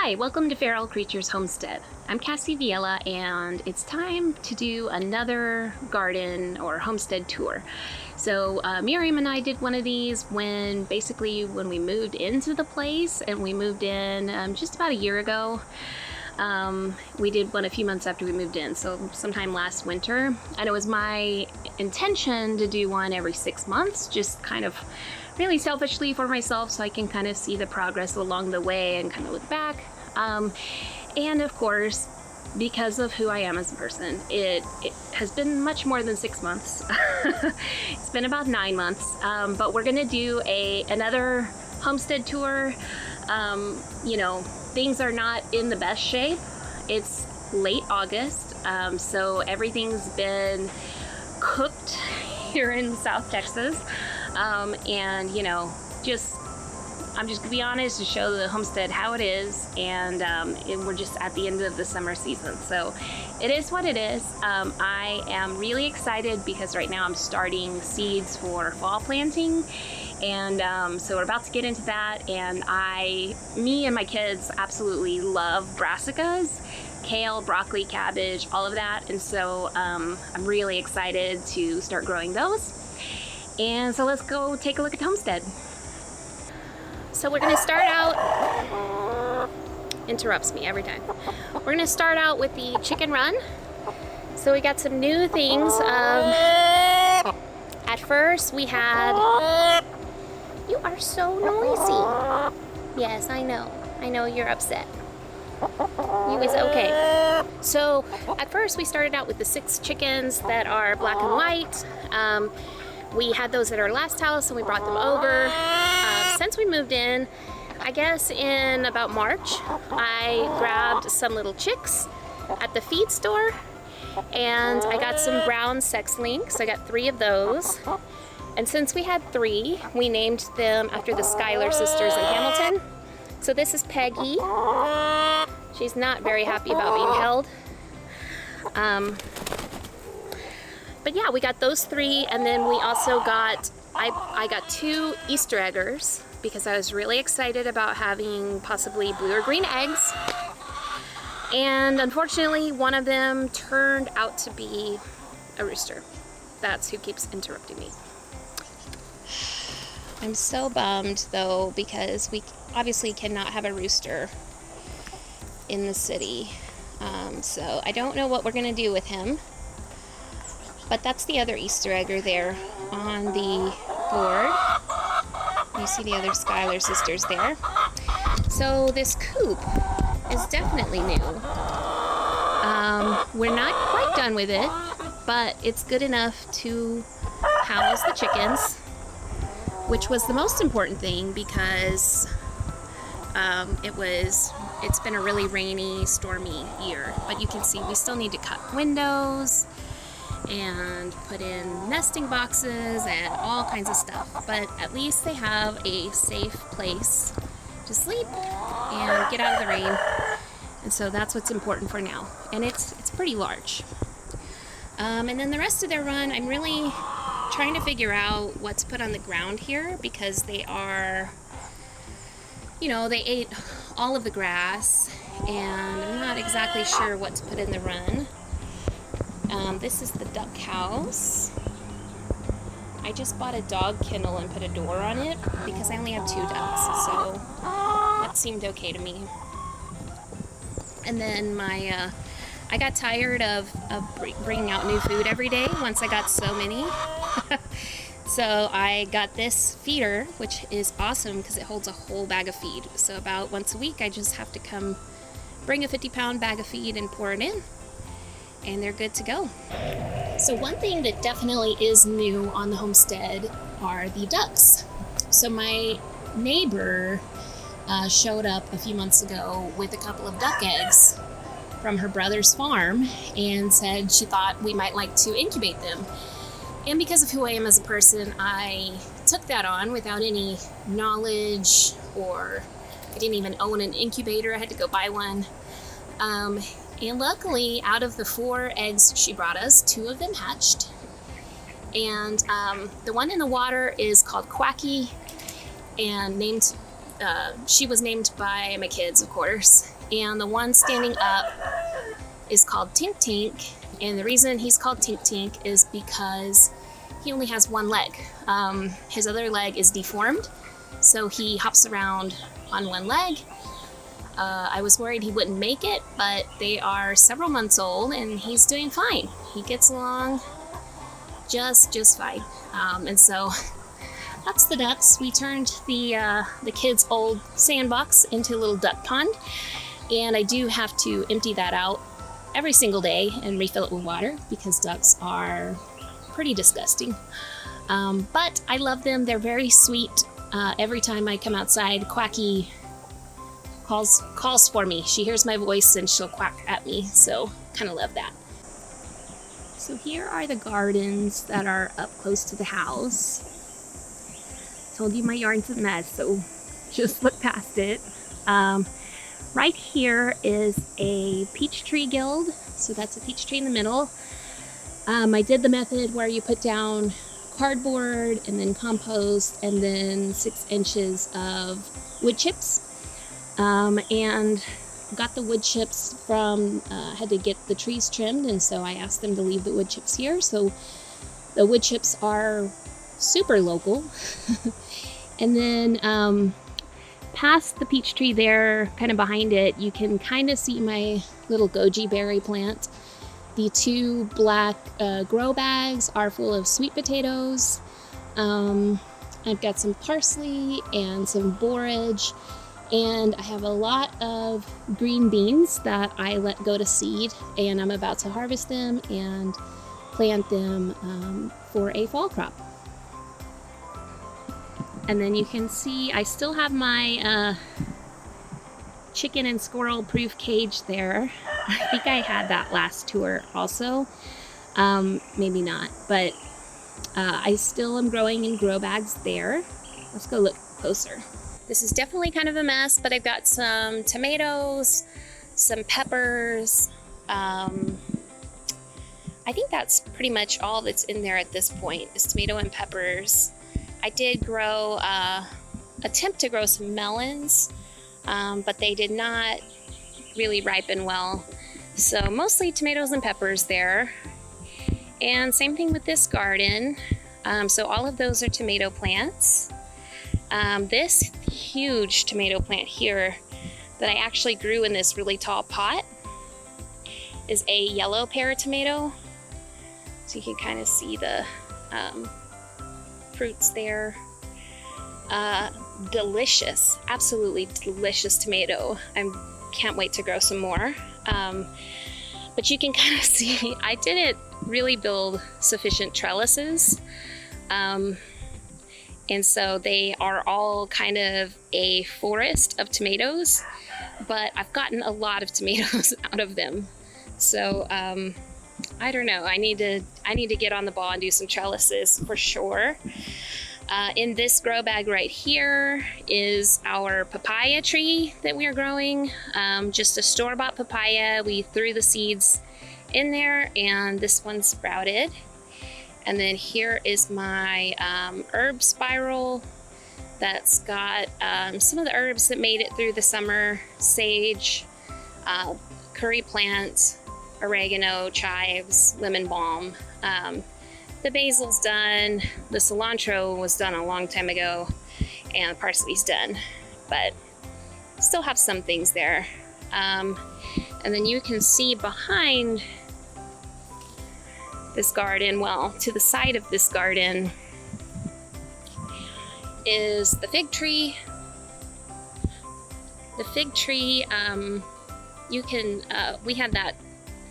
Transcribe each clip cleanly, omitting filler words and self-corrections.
Hi, welcome to Feral Creatures Homestead. I'm Cassie Viella, and it's time to do another garden or homestead tour. So Miriam and I did one of these when we moved into the place, and we moved in just about a year ago. We did one a few months after we moved in, so sometime last winter. And it was my intention to do one every 6 months, just kind of really selfishly for myself, so I can kind of see the progress along the way and kind of look back. And of course, because of who I am as a person, it has been much more than 6 months. It's been about 9 months, but we're gonna do another homestead tour. You know, things are not in the best shape. It's late August, so everything's been cooked here in South Texas. And you know, I'm just gonna be honest to show the homestead how it is, and we're just at the end of the summer season, so it is what it is. I am really excited because right now I'm starting seeds for fall planting, and so we're about to get into that. And me and my kids absolutely love brassicas, kale, broccoli, cabbage, all of that, and so I'm really excited to start growing those. And so let's go take a look at the homestead. So we're going to start out, interrupts me every time. We're going to start out with the chicken run. So we got some new things. At first we had, you are so noisy. Yes, I know you're upset. You is okay. So at first we started out with the 6 chickens that are black and white. We had those at our last house and we brought them over. Since we moved in, I guess in about March, I grabbed some little chicks at the feed store, and I got some brown sex links. I got 3 of those. And since we had 3, we named them after the Schuyler sisters in Hamilton. So this is Peggy. She's not very happy about being held. But yeah, we got those 3, and then we also got, I got 2 Easter eggers because I was really excited about having possibly blue or green eggs. And unfortunately, one of them turned out to be a rooster. That's who keeps interrupting me. I'm so bummed though, because we obviously cannot have a rooster in the city. So I don't know what we're gonna do with him. But that's the other Easter egger there on the board. You see the other Schuyler sisters there. So this coop is definitely new. We're not quite done with it, but it's good enough to house the chickens, which was the most important thing because it's been a really rainy, stormy year. But you can see we still need to cut windows and put in nesting boxes and all kinds of stuff, but at least they have a safe place to sleep and get out of the rain, and so that's what's important for now. And it's pretty large. And then the rest of their run, I'm really trying to figure out what to put on the ground here, because they are, you know, they ate all of the grass, and I'm not exactly sure what to put in the run. This is the duck house. I just bought a dog kennel and put a door on it because I only have 2 ducks, so that seemed okay to me. And then I got tired of bringing out new food every day once I got so many. So I got this feeder, which is awesome because it holds a whole bag of feed. So about once a week I just have to come bring a 50-pound bag of feed and pour it in, and they're good to go. So one thing that definitely is new on the homestead are the ducks. So my neighbor showed up a few months ago with a couple of duck eggs from her brother's farm and said she thought we might like to incubate them. And because of who I am as a person, I took that on without any knowledge, or I didn't even own an incubator. I had to go buy one. And luckily, out of the 4 eggs she brought us, 2 of them hatched. And the one in the water is called Quacky and named she was named by my kids, of course. And the one standing up is called Tink Tink. And the reason he's called Tink Tink is because he only has one leg. His other leg is deformed, so he hops around on one leg. I was worried he wouldn't make it, but they are several months old and he's doing fine. He gets along just fine. And so that's the ducks. We turned the kids' old sandbox into a little duck pond, and I do have to empty that out every single day and refill it with water because ducks are pretty disgusting. But I love them. They're very sweet. Every time I come outside, Quacky calls for me. She hears my voice and she'll quack at me, so kind of love that. So here are the gardens that are up close to the house. Told you my yard's a mess, so just look past it. Right here is a peach tree guild, so that's a peach tree in the middle. I did the method where you put down cardboard and then compost and then 6 inches of wood chips, and got the wood chips from, had to get the trees trimmed, and so I asked them to leave the wood chips here. So the wood chips are super local. And then past the peach tree there, kind of behind it, you can kind of see my little goji berry plant. The 2 black grow bags are full of sweet potatoes. I've got some parsley and some borage, and I have a lot of green beans that I let go to seed, and I'm about to harvest them and plant them for a fall crop. And then you can see I still have my chicken and squirrel proof cage there. I think I had that last tour also. Maybe not, but I still am growing in grow bags there. Let's go look closer. This is definitely kind of a mess, but I've got some tomatoes, some peppers. I think that's pretty much all that's in there at this point is tomato and peppers. I did grow, attempt to grow some melons, but they did not really ripen well. So mostly tomatoes and peppers there. And same thing with this garden. So all of those are tomato plants. This huge tomato plant here that I actually grew in this really tall pot is a yellow pear tomato. So you can kind of see the fruits there. Delicious, absolutely delicious tomato. I can't wait to grow some more. But you can kind of see I didn't really build sufficient trellises. And so they are all kind of a forest of tomatoes, but I've gotten a lot of tomatoes out of them. So I don't know, I need to get on the ball and do some trellises for sure. In this grow bag right here is our papaya tree that we are growing. Just a store-bought papaya. We threw the seeds in there and this one sprouted. And then here is my herb spiral that's got some of the herbs that made it through the summer: sage, curry plant, oregano, chives, lemon balm. The basil's done, the cilantro was done a long time ago, and the parsley's done, but still have some things there. And then you can see behind this garden, well, to the side of this garden is the fig tree. The fig tree, you can, we had that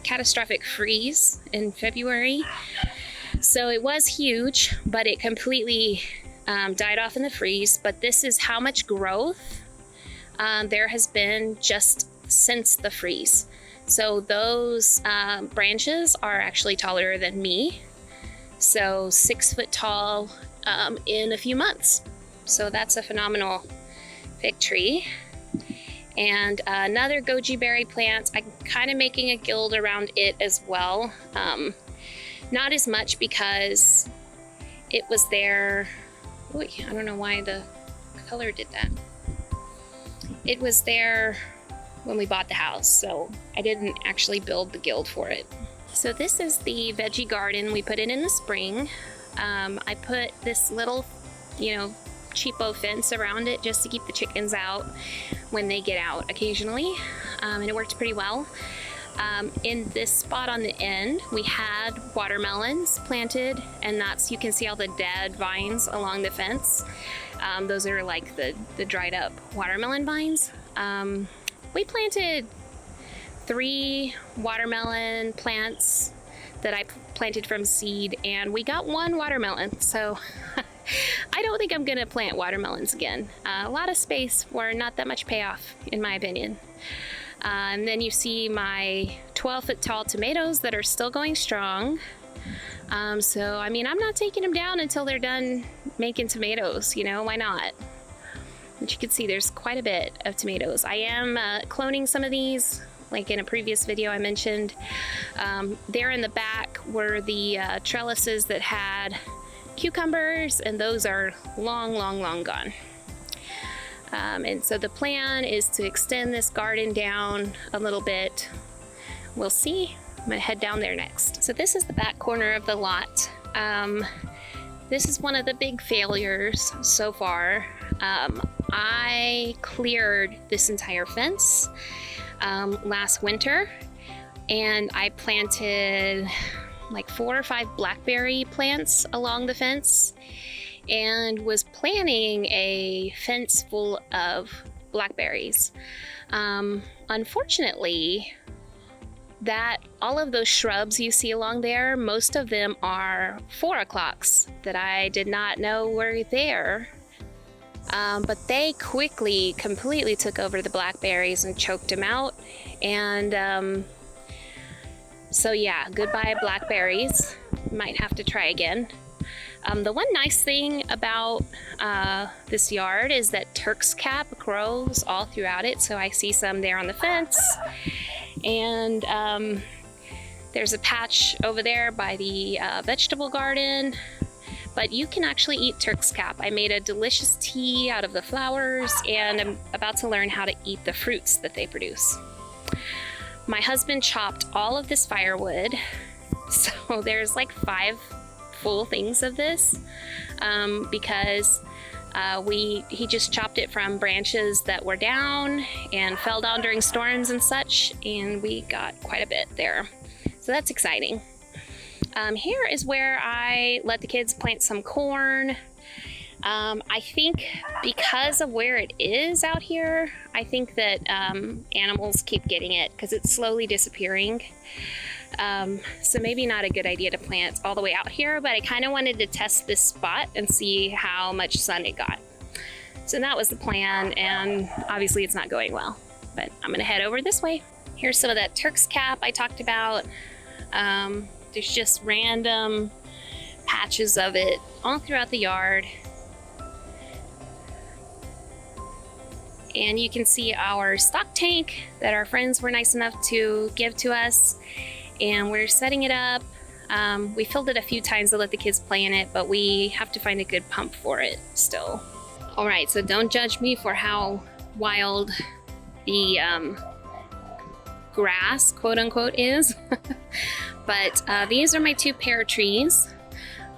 catastrophic freeze in February. So it was huge, but it completely died off in the freeze. But this is how much growth there has been just since the freeze. So those branches are actually taller than me. So 6 foot tall in a few months. So that's a phenomenal fig tree. And another goji berry plant, I'm kind of making a guild around it as well. Not as much because it was there. Ooh, I don't know why the color did that. it was there when we bought the house, so I didn't actually build the guild for it. So this is the Veggie Garden. We put it in the spring. I put this little, cheapo fence around it just to keep the chickens out when they get out occasionally, and it worked pretty well. In this spot on the end, we had watermelons planted, and you can see all the dead vines along the fence. Those are like the dried up watermelon vines. We planted 3 watermelon plants that I planted from seed, and we got 1 watermelon. So I don't think I'm gonna plant watermelons again. A lot of space for not that much payoff, in my opinion. And then you see my 12-foot tall tomatoes that are still going strong. So, I mean, I'm not taking them down until they're done making tomatoes, why not? But you can see there's quite a bit of tomatoes. I am cloning some of these, like in a previous video I mentioned. There in the back were the trellises that had cucumbers, and those are long, long, long gone. And so the plan is to extend this garden down a little bit. We'll see. I'm gonna head down there next. So this is the back corner of the lot. This is one of the big failures so far. I cleared this entire fence last winter, and I planted like 4 or 5 blackberry plants along the fence, and was planting a fence full of blackberries. Unfortunately, all of those shrubs you see along there, most of them are 4 o'clocks that I did not know were there. But they quickly, completely took over the blackberries and choked them out. And so yeah, goodbye blackberries. Might have to try again. The one nice thing about this yard is that Turk's cap grows all throughout it. So I see some there on the fence. And there's a patch over there by the vegetable garden. But you can actually eat Turk's cap. I made a delicious tea out of the flowers, and I'm about to learn how to eat the fruits that they produce. My husband chopped all of this firewood. So there's like 5 full things of this because he just chopped it from branches that were down and fell down during storms and such, and we got quite a bit there. So that's exciting. Here is where I let the kids plant some corn. I think because of where it is out here, I think that animals keep getting it because it's slowly disappearing. So maybe not a good idea to plant all the way out here, but I kind of wanted to test this spot and see how much sun it got. So that was the plan, and obviously it's not going well, but I'm gonna head over this way. Here's some of that Turk's cap I talked about. There's just random patches of it all throughout the yard. And you can see our stock tank that our friends were nice enough to give to us. And we're setting it up. We filled it a few times to let the kids play in it, but we have to find a good pump for it still. All right, so don't judge me for how wild the grass, quote unquote, is. But these are my 2 pear trees.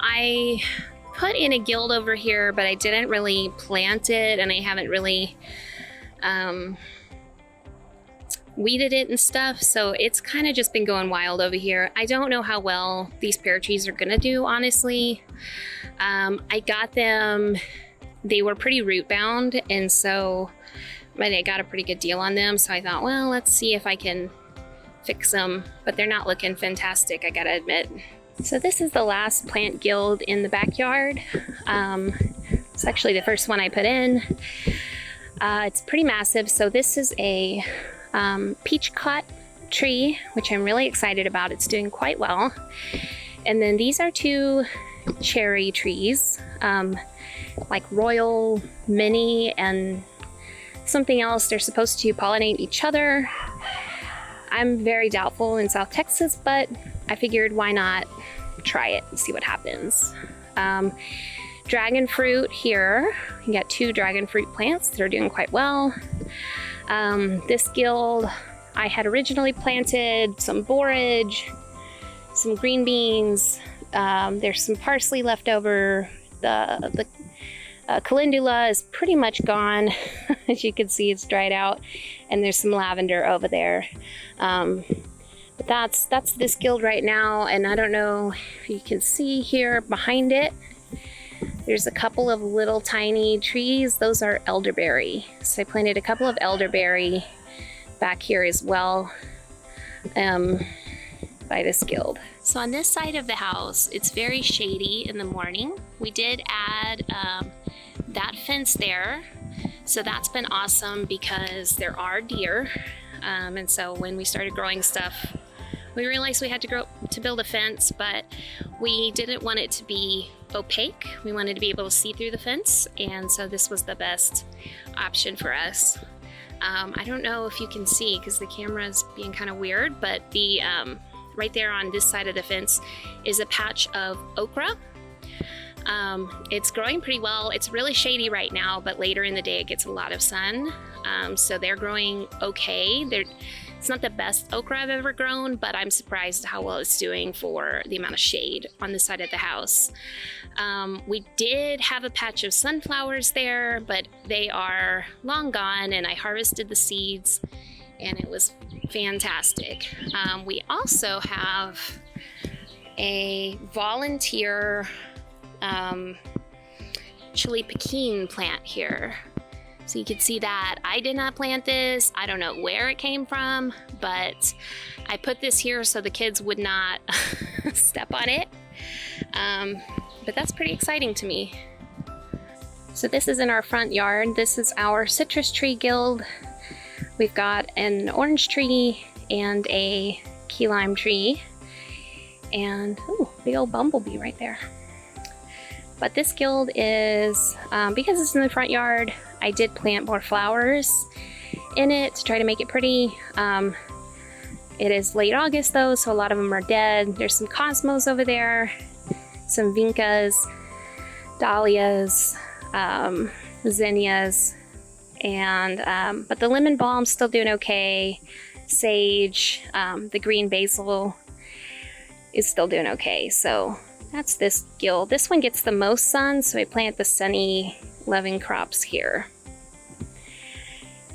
I put in a guild over here, but I didn't really plant it, and I haven't really weeded it and stuff, so it's kind of just been going wild over here. I don't know how well these pear trees are gonna do, honestly. I got them, they were pretty root bound, and so I got a pretty good deal on them, so I thought, well, let's see if I can fix them, but they're not looking fantastic, I gotta admit. So this is the last plant guild in the backyard. It's actually the first one I put in. It's pretty massive. So this is a peach cot tree, which I'm really excited about. It's doing quite well. And then these are 2 cherry trees, like Royal Mini and something else. They're supposed to pollinate each other. I'm very doubtful in South Texas, but I figured why not try it and see what happens. Dragon fruit here. You got 2 dragon fruit plants that are doing quite well. This guild, I had originally planted some borage, some green beans. There's some parsley left over. The calendula is pretty much gone. As you can see, it's dried out, and there's some lavender over there. But that's this guild right now, and I don't know if you can see here behind it. There's a couple of little tiny trees. Those are elderberry. So I planted a couple of elderberry back here as well by this guild. So on this side of the house, it's very shady in the morning. We did add that fence there. So that's been awesome because there are deer. And so when we started growing stuff, we realized we had to build a fence, but we didn't want it to be opaque. We wanted to be able to see through the fence, and so this was the best option for us. I don't know if you can see because the camera is being kind of weird, but the right there on this side of the fence is a patch of okra. It's growing pretty well. It's really shady right now, but later in the day it gets a lot of sun. So they're growing okay. It's not the best okra I've ever grown, but I'm surprised how well it's doing for the amount of shade on this side of the house. We did have a patch of sunflowers there, but they are long gone, and I harvested the seeds, and it was fantastic. We also have a volunteer chili pekin plant here. So you can see that I did not plant this. I don't know where it came from, but I put this here so the kids would not step on it. But that's pretty exciting to me. So this is in our front yard. This is our citrus tree guild. We've got an orange tree and a key lime tree. And, ooh, big old bumblebee right there. But this guild is, because it's in the front yard, I did plant more flowers in it to try to make it pretty. It is late August though, so a lot of them are dead. There's some cosmos over there, some vincas, dahlias, zinnias, and but the lemon balm's still doing okay. Sage, the green basil is still doing okay. So that's this guild. This one gets the most sun, so I plant the sunny loving crops here.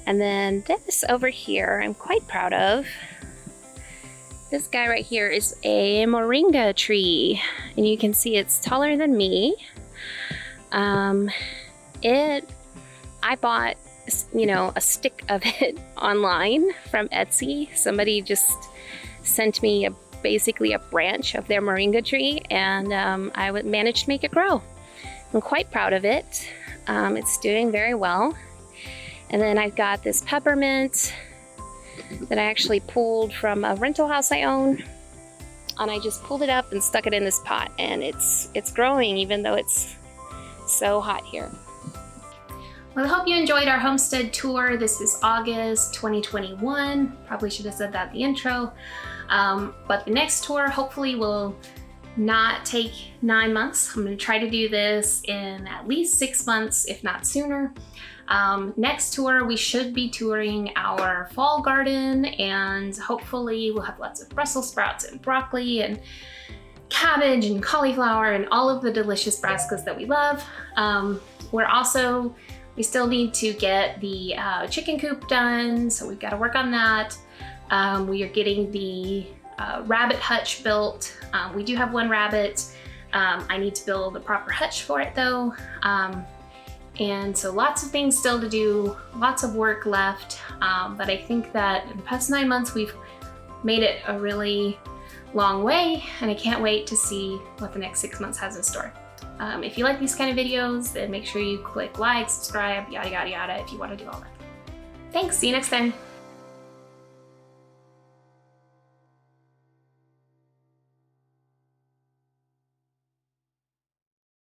And then this over here, I'm quite proud of. This guy right here is a moringa tree, and you can see it's taller than me. I bought, a stick of it online from Etsy. Somebody just sent me basically a branch of their moringa tree, and I managed to make it grow. I'm quite proud of it. It's doing very well. And then I've got this peppermint that I actually pulled from a rental house I own, and I just pulled it up and stuck it in this pot, and it's growing even though it's so hot here. Well, I hope you enjoyed our homestead tour. This is August 2021. Probably should have said that at the intro. But the next tour hopefully will not take 9 months. I'm going to try to do this in at least 6 months, if not sooner. Next tour, we should be touring our fall garden, and hopefully we'll have lots of Brussels sprouts and broccoli and cabbage and cauliflower and all of the delicious brassicas that we love. We still need to get the chicken coop done, so we've got to work on that. We are getting the rabbit hutch built. We do have one rabbit. I need to build a proper hutch for it though. And so lots of things still to do, lots of work left. But I think that in the past 9 months, we've made it a really long way, and I can't wait to see what the next 6 months has in store. If you like these kind of videos, then make sure you click like, subscribe, yada, yada, yada, if you want to do all that. Thanks, see you next time.